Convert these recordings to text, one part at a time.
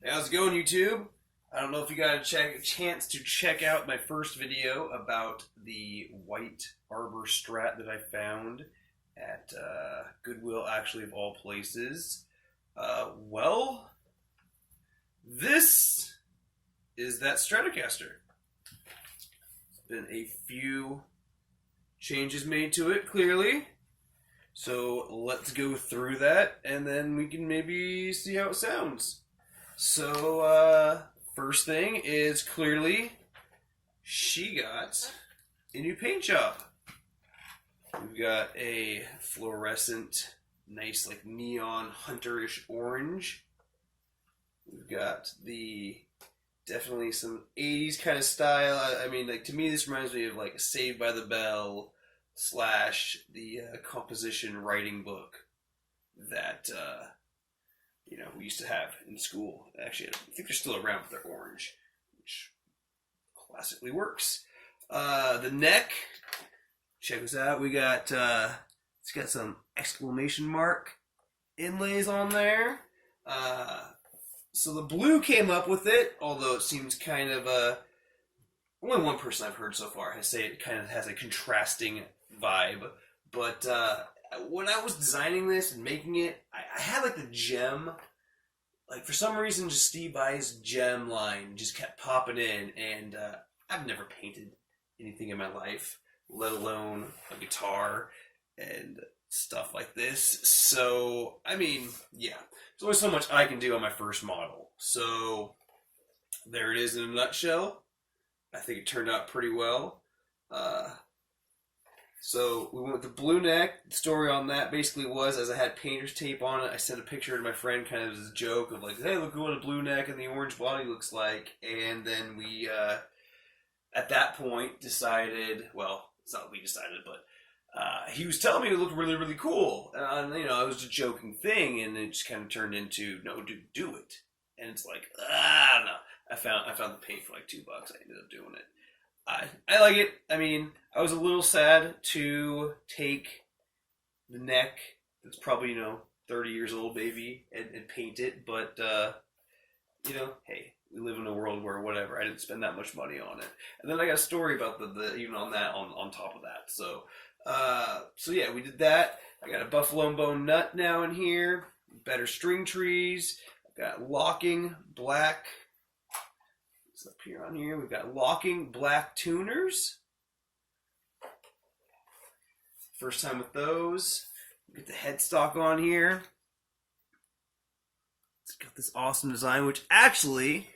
Hey, how's it going, YouTube? I don't know if you got a chance to check out my first video about the white Arbor Strat that I found at Goodwill, actually, of all places. Well, this is that Stratocaster. Been a few changes made to it, clearly. So let's go through that, and then we can maybe see how it sounds. So, first thing is clearly she got a new paint job. We've got a fluorescent, nice like neon hunterish orange. We've got the definitely some 80s kind of style. I mean, like to me, this reminds me of like Saved by the Bell / the composition writing book that we used to have in school. Actually, I think they're still around, but they're orange, which classically works. The neck, check this out. We got it's got some exclamation mark inlays on there. So the blue came up with it, although it seems kind of only one person I've heard so far has said it kind of has a contrasting vibe. But when I was designing this and making it, I had like the gem. Like for some reason, just Steve Vai's gem line just kept popping in, and I've never painted anything in my life, let alone a guitar and stuff like this. So, I mean, yeah, there's only so much I can do on my first model. So, there it is in a nutshell. I think it turned out pretty well. So we went with the blue neck. The story on that basically was, as I had painter's tape on it, I sent a picture to my friend kind of as a joke of like, hey, look what a blue neck and the orange body looks like. And then we, at that point, decided, well, it's not what we decided, but he was telling me it looked really, really cool. And, it was a joking thing, and it just kind of turned into, no, dude, do it. And it's like, I don't know. I found the paint for like $2. I ended up doing it. I like it. I mean, I was a little sad to take the neck that's probably, 30 years old, maybe, and paint it. But, hey, we live in a world where whatever, I didn't spend that much money on it. And then I got a story about the even on that, on top of that. So yeah, we did that. I got a buffalo bone nut now in here, better string trees. I've got locking black. Up here on here, we've got locking black tuners. First time with those. Get the headstock on here. It's got this awesome design, which actually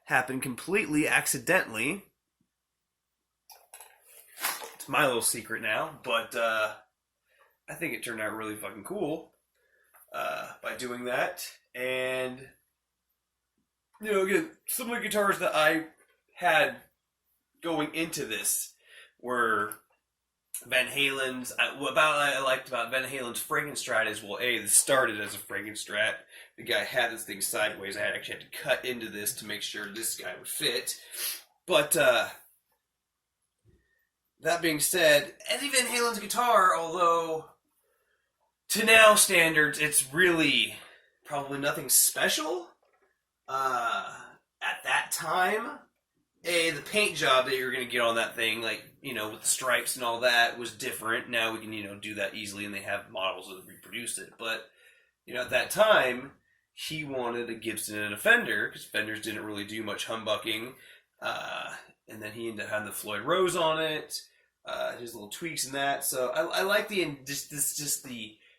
happened completely accidentally. It's my little secret now, but I think it turned out really fucking cool by doing that. And again, some of the guitars that I had going into this were Van Halen's. What I liked about Van Halen's Frankenstrat is, well, this started as a Frankenstrat. The guy had this thing sideways. I actually had to cut into this to make sure this guy would fit. But that being said, Eddie Van Halen's guitar, although to now standards, it's really probably nothing special. At that time, the paint job that you're going to get on that thing, like, with the stripes and all that, was different. Now we can, do that easily, and they have models that reproduce it. But, at that time, he wanted a Gibson and a Fender, because Fenders didn't really do much humbucking. And then he ended up having the Floyd Rose on it, his little tweaks and that. So I like the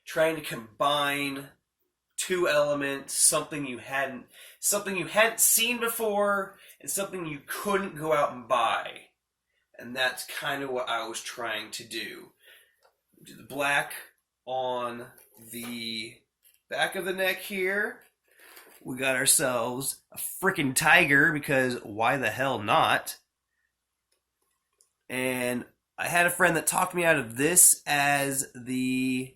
trying to combine two elements, something you hadn't seen before, and something you couldn't go out and buy. And that's kind of what I was trying to do. Do the black on the back of the neck here. We got ourselves a freaking tiger, because why the hell not? And I had a friend that talked me out of this as the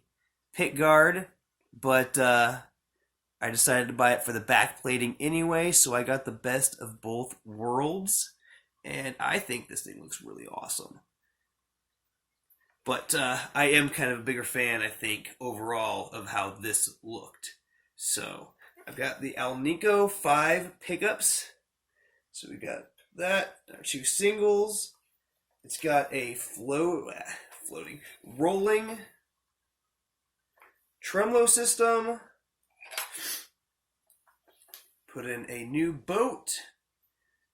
pick guard, but I decided to buy it for the back plating anyway, so I got the best of both worlds, and I think this thing looks really awesome. But I am kind of a bigger fan, I think, overall, of how this looked. So, I've got the Alnico 5 pickups. So we got that, our 2 singles. It's got a rolling tremolo system. Put in a new boat.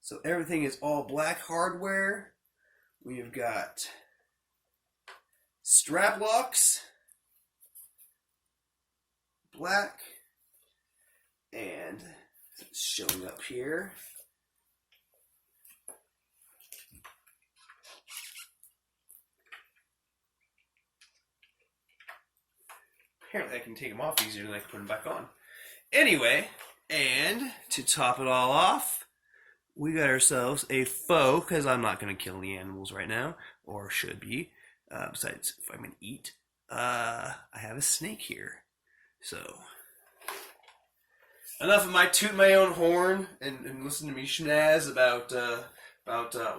So everything is all black hardware. We've got strap locks, black, and it's showing up here. Apparently I can take them off easier than I can put them back on. Anyway, and to top it all off, we got ourselves a faux, because I'm not going to kill any animals right now, or should be, besides if I'm going to eat. I have a snake here. So, enough of my toot my own horn and listen to me schnaz about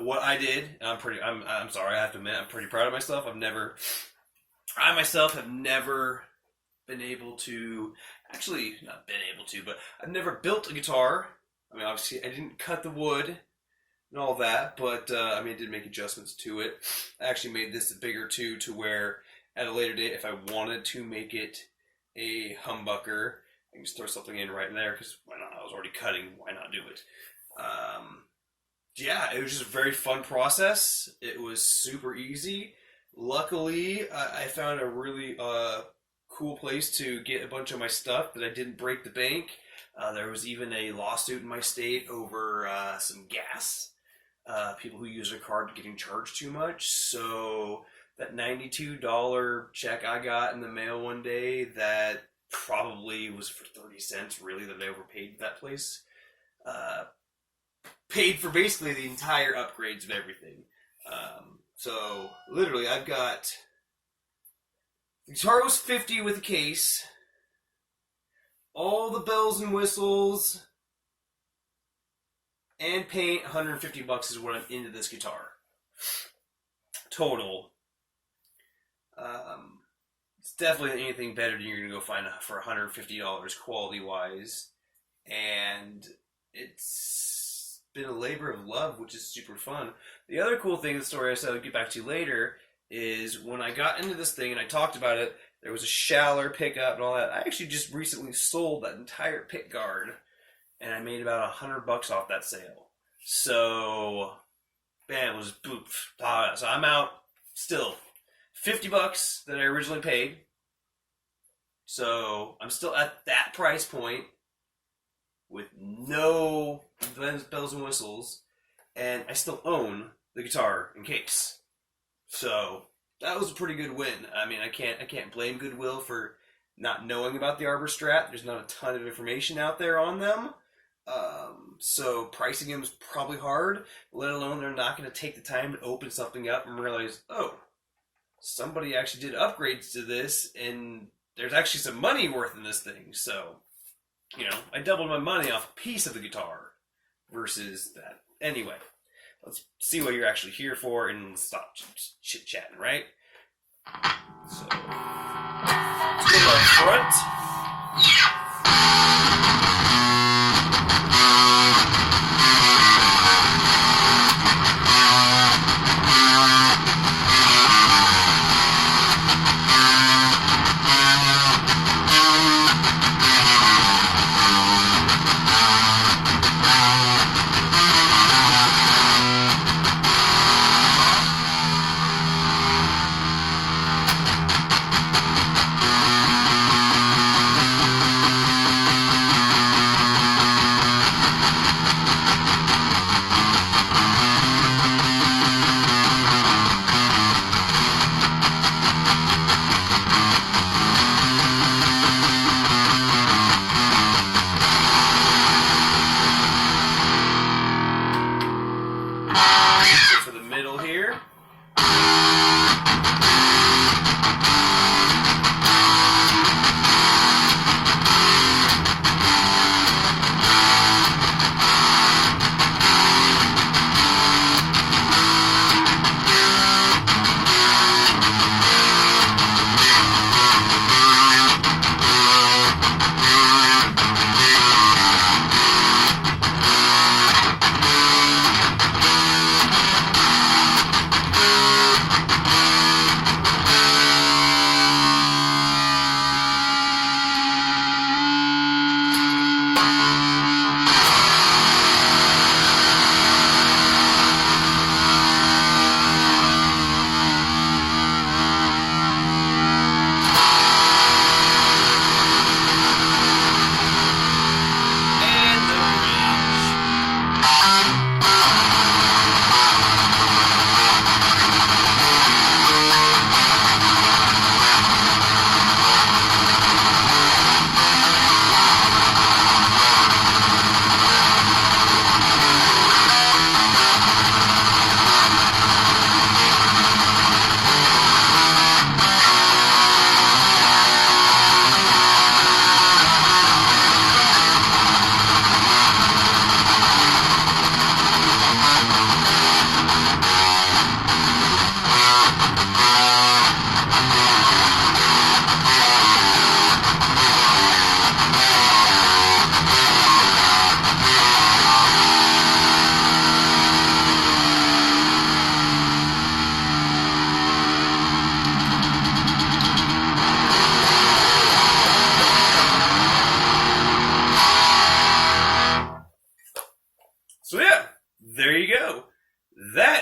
what I did. I'm sorry, I have to admit, I'm pretty proud of myself. I myself have never been able to, actually not been able to, but I've never built a guitar. I mean, obviously I didn't cut the wood and all that, but I did make adjustments to it. I actually made this bigger too, to where at a later date, if I wanted to make it a humbucker, I can just throw something in right there, because why not? I was already cutting, why not do it? Yeah, it was just a very fun process. It was super easy. Luckily, I found a really cool place to get a bunch of my stuff that I didn't break the bank. There was even a lawsuit in my state over some gas. People who use their card getting charged too much. So that $92 check I got in the mail one day, that probably was for 30 cents, really, that I overpaid that place. Paid for basically the entire upgrades of everything. So literally, I've got, the guitar was $50 with a case. All the bells and whistles and paint, $150 is what I'm into this guitar. Total. It's definitely anything better than you're going to go find for $150 quality-wise. And it's been a labor of love, which is super fun. The other cool thing, the story I said I'd get back to later, is when I got into this thing and I talked about it, there was a Schaller pickup and all that. I actually just recently sold that entire pick guard, and I made about $100 off that sale. So, bam, it was boop. So I'm out still $50 that I originally paid. So I'm still at that price point with no bells and whistles, and I still own the guitar in case. So that was a pretty good win. I mean, I can't blame Goodwill for not knowing about the Arbor Strat. There's not a ton of information out there on them. So pricing them is probably hard, let alone they're not going to take the time to open something up and realize, oh, somebody actually did upgrades to this, and there's actually some money worth in this thing. So, I doubled my money off a piece of the guitar versus that. Anyway, let's see what you're actually here for and stop chit-chatting, right? So, let's go up front.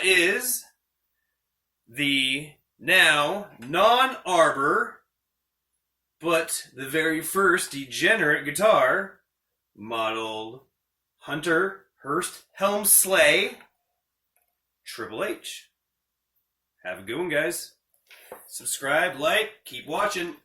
that is the now non-Arbor, but the very first degenerate guitar, modeled Hunter Hurst Helm Sleigh Triple H. Have a good one, guys. Subscribe, like, keep watching.